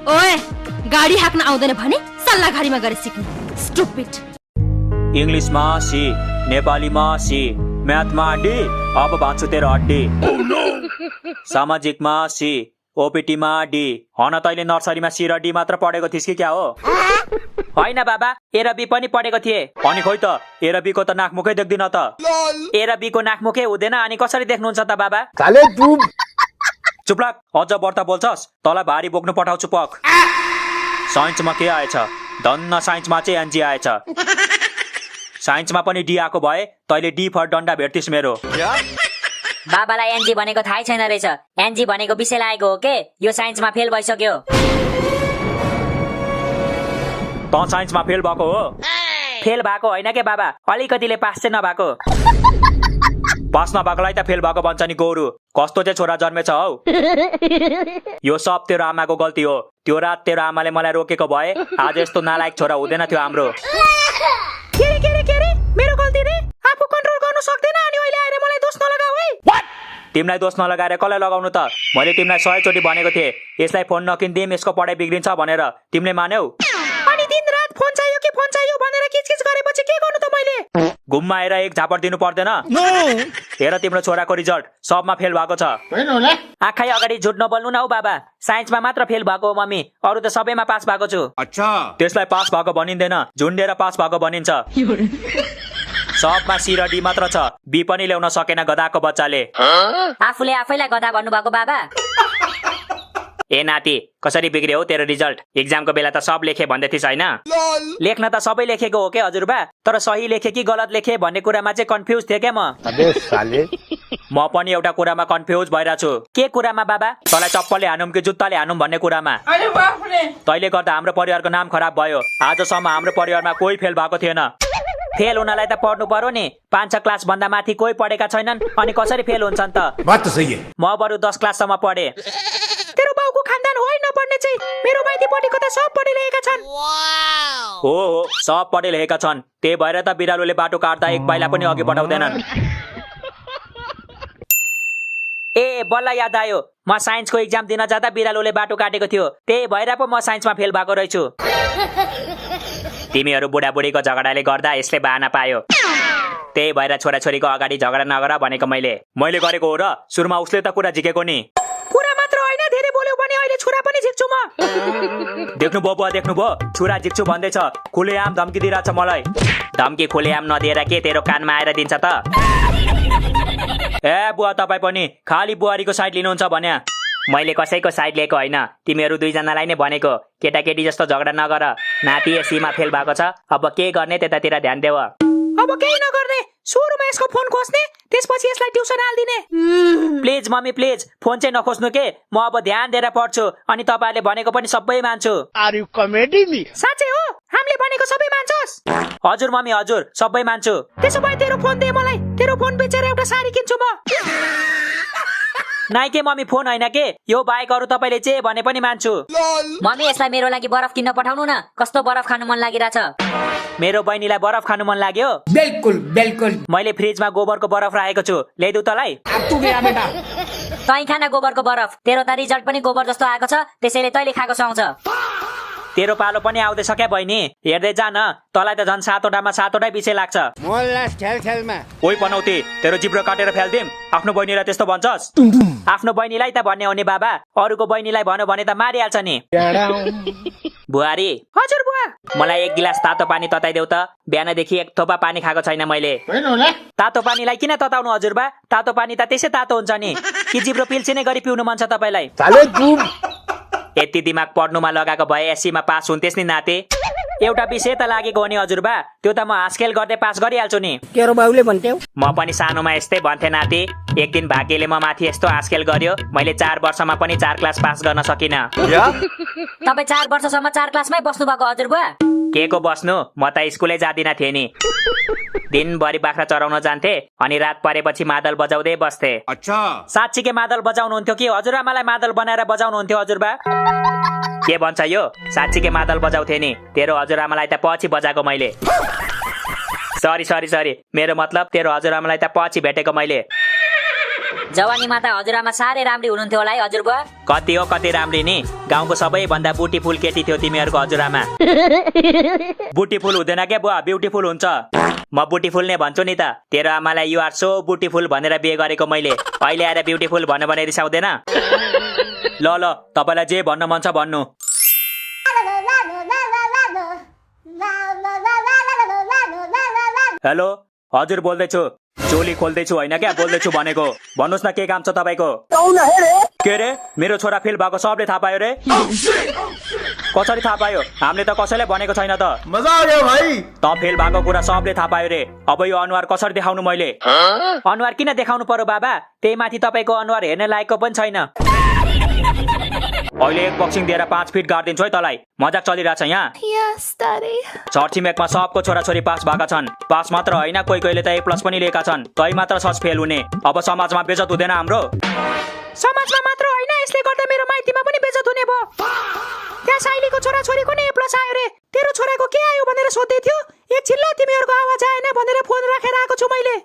ओए गाडी हाक्न आउँदैन भने सल्लाह गाडीमा गएर सिक्नु स्टुपिड। इंग्लिशमा सी, नेपालीमा सी, म्याथमा डी, अब भान्छु तेरो हड्डी। सामाजिकमा सी, ओपीटीमा डी। हन तैले नर्सरीमा सी र डी मात्र पढेको थिइस् कि क्या हो? होइन बाबा, ए र बी पनि पढेको थिए। अनि खोइ त ए र बी को त नाकमुखै देख्दिन त। ए र बी को नाकमुखै हुँदैन अनि कसरी देख्नुहुन्छ त बाबा? चुप लाग, अझ बढ्ता बोल्छस् तँलाई भारी बोक्नु पठाउँछु पक। साइन्समा के आएछ? धन्न साइन्समा चाहिँ एनजी आएछ। साइन्समा पनि डी आएको भए तैले डी फर डन्डा भेट्थिस् मेरो। बाबालाई एनजी भनेको थाहै छैन रहेछ। एनजी भनेको विषय लागेको हो के? यो साइन्समा फेल भइसक्यो। त साइन्समा फेल भएको हो? फेल भएको होइन के बाबा, अलिकतिले पास चाहिँ नभएको। पास नभएकोलाई त फेल भएको भन्छ नि गोरु। कस्तो चाहिँ छोरा जन्मेछ हौ? यो सब तेरो आमाको गल्ती हो। त्यो रात तेरो आमाले मलाई रोकेको भए आज यस्तो नालायक छोरा हुँदैन थियो हाम्रो। के मेरो गल्ती रे? आफू कन्ट्रोल गर्नु सक्दैन अनि अहिले आएर मलाई दोष नलगाऊ है। तिमीलाई दोष नलगाएर कसलाई लगाउनु त? मैले तिमीलाई 100 चोटि भनेको थिएँ यसलाई फोन नकिन्दिम, यसको पढाइ बिग्रिन्छ भनेर। तिमीले मान्यौ? अनि दिन रात फोन चाहियो कि फोन चाहियो भनेर किचकिच गरेपछि के गर्नु त मैले? घुममा आएर एक झापड दिनु पर्दैन? हेर तिम्रो छोराको रिजल्ट सबमा फेल भएको छ। आँखै अगाडि झुट नबोल्नु न हौ बाबा। साइन्समा मात्र फेल भएको हो मम्मी, अरू त सबैमा पास भएको छु। अच्छा, त्यसलाई पास भएको भनिँदैन, झुन्डेर पास भएको भनिन्छ। सबमा सी र डी मात्र छ, बी पनि ल्याउन सकेन गधाको बच्चाले। आफूले आफैलाई गधा भन्नुभएको बाबा। ए नाति, कसरी बिग्रियो हो तेरो रिजल्ट? एक्जामको बेला त सब लेखे भन्दै थिइस् हैन? लेख्न त सबै लेखेको हो के हजुरबा, तर सही लेखे कि गलत लेखे भन्ने कुरामा चाहिँ कन्फ्युज थिए के म। म पनि एउटा कुरामा कन्फ्युज भइरा छु। के कुरामा बाबा? तँलाई चप्पलले हानुम कि जुत्ताले हानुम भन्ने कुरामा। तैले गर्दा हाम्रो परिवारको नाम खराब भयो। आजसम्म हाम्रो परिवारमा कोही फेल भएको थिएन। फेल हुनलाई त पढ्नु पर्यो नि। 5-6 क्लास भन्दा माथि कोही पढेका छैनन् अनि कसरी फेल हुन्छन् त? बात त सही है। म बरु 10 क्लाससम्म पढे। तेरो बाउको खानदान होइ नपढ्ने चाहिँ मेरो माइतीपट्टिको त सब पढिरहेका छन्। हो सब पढिरहेका छन्। त्यही भएर त बिरालोले बाटो काट्दा एक पाइला पनि अघि बढाउँदैनन्। ए बल्ल याद आयो, म साइन्सको एक्जाम दिन जाँदा बिरालोले बाटो काटेको थियो। त्यही भएर पो म साइन्समा फेल भएको रहेछु। तिमीहरू बुढाबुढीको झगडाले गर्दा यसले बहाना पायो। त्यही भएर छोराछोरीको अगाडि झगडा नगर भनेको मैले गरेको हो र? सुरुमा उसले त कुरा झिकेको नि। कुरा मात्र होइन, धेरै बोल्यो भने अहिले छुरा पनि झिक्छु म। देख्नुभयो बुवा, देख्नुभयो? छुरा झिक्छु भन्दैछ, खुलेआम धम्की दिइरहेछ मलाई। धम्की खुलेआम नदिएर के तेरो कानमा आएर दिन्छ त? ए बुवा, तपाईँ पनि खाली बुहारीको साइड लिनुहुन्छ भन्या। मैले कसैको साइड लिएको होइन, तिमीहरू दुईजनालाई नै भनेको। केटाकेटी जस्तो झगडा नगर। नाति एसीमा फेल भएको छ, अब के गर्ने त्यतातिर ध्यान देऊ। अब केही नगर्ने, सुरुमा यसको फोन खोज्ने, त्यसपछि यसलाई ट्युसन हाल्दिने। प्लिज मम्मी प्लिज, फोन चाहिँ नखोज्नु के। म अब ध्यान दिएर पढ्छु अनि तपाईहरुले भनेको पनि सबै मान्छु। Are you comedy me? साच्चै हो? हामीले भनेको सबै मान्छस्? हजुर मम्मी हजुर, सबै मान्छु। त्यसो भए तेरो फोन दे मलाई, तेरो फोन बेचेर एउटा साडी किन्छु म। नाइ के मम्मी, फोन होइन के, यो बाइक अरू तपाईले जे भने पनि मान्छु। मम्मी यसलाई मेरो लागि बरफ किन्न पठाउनु न, कस्तो बरफ खानु मन लागिरहेछ। मेरो बहिनीलाई बरफ खानु मन लाग्यो? बिल्कुल बिल्कुल। मैले फ्रिजमा गोबरको बरफ राखेको छु, ल्याइदु तलाई? तै खाना गोबरको बरफ, तेरो त रिजल्ट पनि गोबर जस्तो आएको छ, त्यसैले तैले खाएको सुहाउँछ। तेरो पालो पनि आउँदैछ क्या बहिनी, हेर्दै जा न। तलाई त झन् 7 वटामा 7 वटै विषय लाग्छ। ओइ पनौती, तेरो जिब्रो काटेर फ्याल्दिम। आफ्नो बहिनीलाई त्यस्तो भन्छस्? आफ्नो बहिनीलाई त भन्ने हो नि बाबा, अरूको बहिनीलाई भन्यो भने त मारिहाल्छ नि। बुहारी। हजुर बुवा। मलाई 1 गिलास तातो पानी तताइदेऊ त, बिहानदेखि 1 थोपा पानी खाएको छैन मैले। तातो पानीलाई किन तताउनु हजुरबा? तातो पानी त त्यसै तातो हुन्छ नि। कि जिब्रो पिल्सिने गरी पिउनु मन छ तपाईलाई? यति दिमाग पढ्नुमा लगाएको भए एसीमा पास हुन्थेस् नि नाते। एउटा विषय त लागेको हो नि हजुरबा, त्यो त म हास्केल गर्दै पास गरिहाल्छु नि। तेरो बाउले भन्थ्यौ? म पनि सानोमा यस्तै भन्थे नाते। एक दिन भाग्यले म माथि यस्तो हास्केल गर्यो, मैले 4 वर्षमा पनि 4 क्लास पास गर्न सकिन। तपाई 4 वर्षसम्म 4 क्लासमै बस्नु भएको हजुरबा? के को बस्नु, म त स्कुलै जादिन थिएँ नि। दिनभरि बाख्रा चराउन जान्थे अनि रात परेपछि मादल बजाउँदै बस्थे। अच्छा, साच्चीकै मादल बजाउनुहुन्थ्यो कि हजुरआमालाई मादल बनाएर बजाउनुहुन्थ्यो हजुरबा? के भन्छ यो? साच्चीकै मादल बजाउँथे नि, तेरो हजुरआमालाई त पछि बजाएको मैले। सरी, मेरो मतलब तेरो हजुरआमालाई त पछि भेटेको मैले। जवानीमा त हजुरआमा साह्रै राम्री हुनुहुन्थ्यो होला है हजुर बुवा। कति हो कति राम्री नि, गाउँको सबैभन्दा ब्युटिफुल केटी थियो तिमीहरूको हजुरआमा। ब्युटिफुल हुँदैन क्या बुवा, ब्युटिफुल हुन्छ। म ब्युटिफुल नै भन्छु नि त, तेरो आमालाई यु आर सो ब्युटिफुल भनेर बिहे गरेको मैले, अहिले आएर ब्युटिफुल भन्नु भने रिसाउँदैन? ल ल तपाईँलाई जे भन्न मन छ भन्नु। हेलो हजुर बोल्दैछु, चोली खोल्दैछु होइन क्या, बोल्दैछु भनेको। भन्नुहोस् न के काम छ तपाईँको? के रे मेरो छोरा फेल भएको सबले थाहा पायो रे? कसरी थाहा पायो? हामीले त कसैले भनेको छैन त। मजा आ गयो भाइ। त फेल भएको कुरा सबले थाहा पायो रे। अब यो अनुहार कसरी देखाउनु मैले? अनुहार किन देखाउनु पर्यो बाबा? त्यही माथि तपाईँको अनुहार हेर्ने लायकको पनि छैन। अहिले एक बक्सिङ दिएर 5 फिट गाडिदिन्छु है तँलाई। मजाक चलिरहेछ यहाँ। छरछिमेकमा सबको छोराछोरी पास भएका छन्। पास मात्र होइन, कोही कोहीले त A+ पनि लिएका छन्। तै मात्र सच फेल हुने। अब समाजमा बेइज्जत हुँदैन हाम्रो? समाजमा मात्र होइन, यसले गर्दा मेरो माइतीमा पनि बेइज्जत हुने भयो। त्यहाँ साइलीको छोराछोरीको नि A+ आयो रे। तेरो छोराको के आयो भनेर सोध्दै थियो। एकछिन ल तिमीहरूको आवाज आएन भनेर फोन राखेर आएको छु मैले।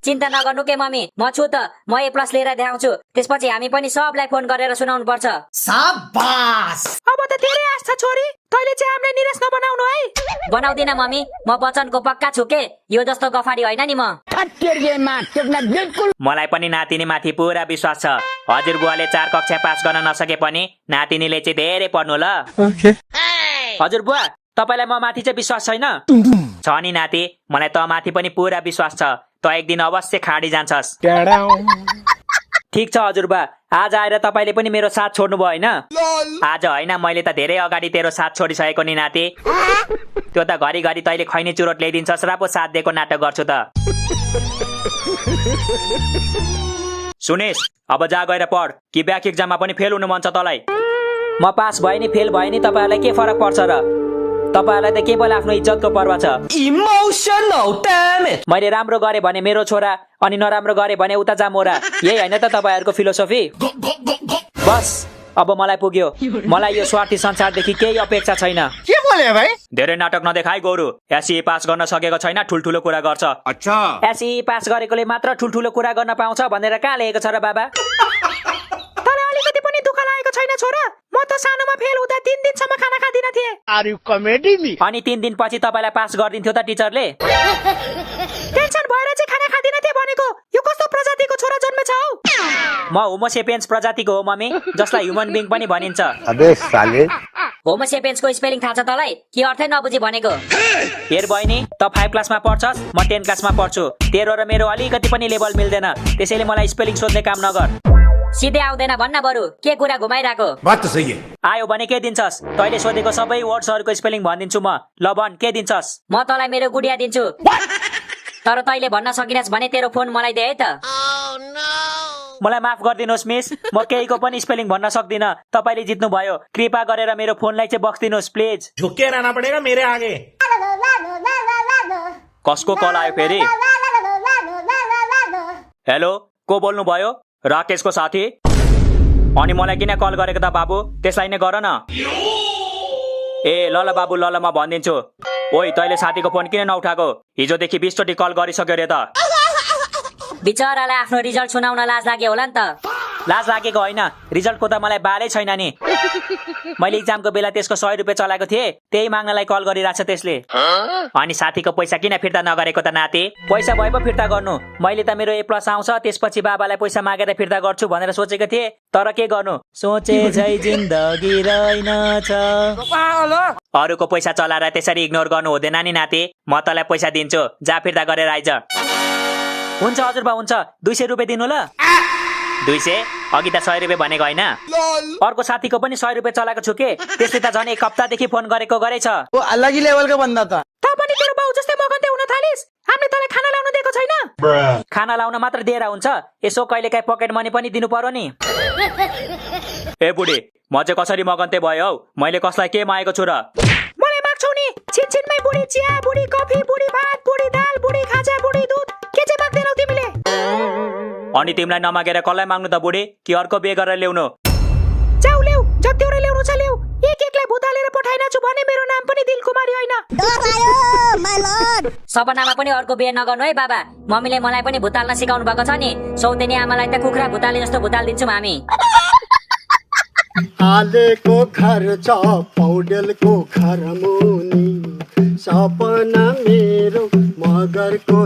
चिन्ता नगर्नु के मम्मी, म छु त। म A+ लिएर देखाउँछु, त्यसपछि हामी पनि सबलाई फोन गरेर सुनाउनु पर्छ। शाबाश। अब त धेरै आश छ छोरी, तैले चाहिँ हामीलाई निराश नबनाउनु है। बनाउँदिन मम्मी, म वचनको पक्का छु के। यो जस्तो गफाडी होइन नि म। मलाई पनि नातिनी माथि पुरा विश्वास छ। हजुर बुवाले 4 कक्षा पास गर्न नसके पनि नातिनीले चाहिँ धेरै पढ्नु ल। हजुर बुवा, तपाईलाई म माथि चाहिँ विश्वास छैन? छ नि नाति, मलाई त माथि पनि पुरा विश्वास छ। त एक दिन अवश्य खाडी जान्छस्। ठिक छ हजुरबा, आज आएर तपाईँले पनि मेरो साथ छोड्नु भयो होइन? आज होइन, मैले त धेरै अगाडि तेरो साथ छोडिसकेको नि नाति। त्यो त घरिघरि तैले खैनी चुरोट ल्याइदिन्छस् र पो साथ दिएको नाटक गर्छु त। सुनेश, अब जा गएर पढ कि ब्याक एक्जाममा पनि फेल हुनु मन छ तँलाई? म पास भए नि फेल भए नि तपाईँहरूलाई के फरक पर्छ र? तपाईहरुलाई त केवल आफ्नो इज्जतको पर्वाह छ। Emotional damage. मैले राम्रो गरे भने मेरो छोरा अनि नराम्रो गरे भने उता जा मोरा, यही हैन त तपाईहरुको फिलोसफी? बस अब मलाई पुग्यो। मलाई यो स्वार्थी संसारदेखि केही अपेक्षा छैन। के बोले भाइ? धेरै नाटक नदेखाइ गोरु। एसई पास गर्न सकेको छैन, ठुलठुलो कुरा गर्छ। अच्छा, एसई पास गरेकोले मात्र ठुलठुलो कुरा गर्न पाउँछ भनेर कहाँ लेखेको छ र बाबा? तँलाई अलिकति पनि दुःख लागेको छैन छोरा? म त सानोमा फेल हुँदा 3 दिनसम्म खाना खादिन थिए। Are you comedy me? अनि 3 दिन पछि तपाईलाई पास गर्दिन्थ्यो त टिचरले? टेन्सन भएर चाहिँ खाना खादिन थिए भनेको यो कस्तो प्रजातिको छोरा जन्मेछ हौ? म होमो सेपियन्स प्रजातिको हो मम्मी, जसलाई ह्युमन बिङ पनि भनिन्छ। अबे साले, होमो सेपियन्सको स्पेलिङ थाहा छ तँलाई? के अर्थै नबुझी भनेको? हेर बहिनी, त 5 क्लासमा पढ्छस्, म 10 क्लासमा पढ्छु। तेरो र मेरो अलिकति पनि लेभल मिल्दैन, त्यसैले मलाई स्पेलिङ सोध्ने काम नगर। सिधै आउँदैन भन्न बरु, के कुरा घुमाइराको? बात त सही है। आयो भने के दिन्छस्? तैले सोधेको सबै वर्ड्सहरुको स्पेलिङ भनिदिन्छु म। ल भन, के दिन्छस्? म तँलाई मेरो गुडिया दिन्छु। तर तैले भन्न सकिनस् भने तेरो फोन मलाई दे है त। मलाई माफ गरिदिनुहोस् मिस, म केहीको पनि स्पेलिङ भन्न सक्दिन। तपाईले जित्नु भयो, कृपा गरेर मेरो फोनलाई चाहिँ बक्सिदिनुहोस् प्लिज। झुके रहना पड़ेगा मेरे आगे। कसको कल आयो फेरि? हेलो, को बोल्नु भयो? राकेशको साथी? अनि मलाई किन कल गरेको त बाबु? त्यसलाई नै गर न। ए ल ल बाबु, ल ल म भनिदिन्छु। ओइ, तैले साथीको फोन किन नउठाएको? हिजोदेखि 20 चोटि कल गरिसक्यो रे त। बिचरालाई आफ्नो रिजल्ट सुनाउन लाज लाग्यो होला नि त। लाज लागेको होइन, रिजल्टको त मलाई बालै छैन नि। मैले इक्जामको बेला त्यसको 100 रुपियाँ चलाएको थिएँ, त्यही माग्नलाई कल गरिरहेछ त्यसले। अनि साथीको पैसा किन फिर्ता नगरेको त नाति? पैसा भए पो फिर्ता गर्नु। मैले त मेरो A+ आउँछ, त्यसपछि बाबालाई पैसा मागेर फिर्ता गर्छु भनेर सोचेको थिएँ, तर के गर्नु, सोचे झै जिन्दगी रहेनछ। अरूको पैसा चलाएर त्यसरी इग्नोर गर्नु हुँदैन नि नाति। म तँलाई पैसा दिन्छु, जा फिर्ता गरेर आइज। हुन्छ हजुरबा, हुन्छ। 200 रुपियाँ दिनु ल। 200? अघि त 100 रुपियाँ भनेको होइन? अर्को साथीको पनि 100 रुपियाँ चलाएको छु के, त्यसले त झन् 1 हप्तादेखि फोन गरेको गरेछ। वो अलग ही लेवल का बंदा था। त पनि तेरो बाउ जस्तै मगन्ते हुन थालिस्? हामीले तँलाई खाना लाउन दिएको छैन? खाना लाउन मात्र दिएर हुन्छ, यसो कहिलेकाहीँ पकेट मनी पनि दिनु पर्यो नि। ए बुढी, म चाहिँ कसरी मगन्ते भयो हौ? मैले कसलाई के मागेको छु र? मलाई माग्छौ नि? छिनछिनमै बुढी चिया, बुढी कफी, बुढी भात, बुढी दाल, बुढी खाजा, बुढी दुध, के चाहिँ माग्दैनौ तिमीले? अनि तिमीलाई नमागेर कसलाई माग्नु त बुढी? कि अर्को बिहे गरेर ल्याउनु? जाऊ ल्याऊ, जतिवटा ल्याउनु छ ल्याऊ। एक एकलाई भुतालेर पठाइन छु भने मेरो नाम पनि दिलकुमारी होइन। सपनामा पनि अर्को बिहे नगर्नु है बाबा। मम्मीले मलाई पनि भुताल्न सिकाउनु भएको छ नि। सौतेनी आमालाई त कुखुरा भुताले जस्तो भुताल दिन्छौँ हामी। आलेको घर छ पौडेलको घर मुनि, सपना मेरो मगरको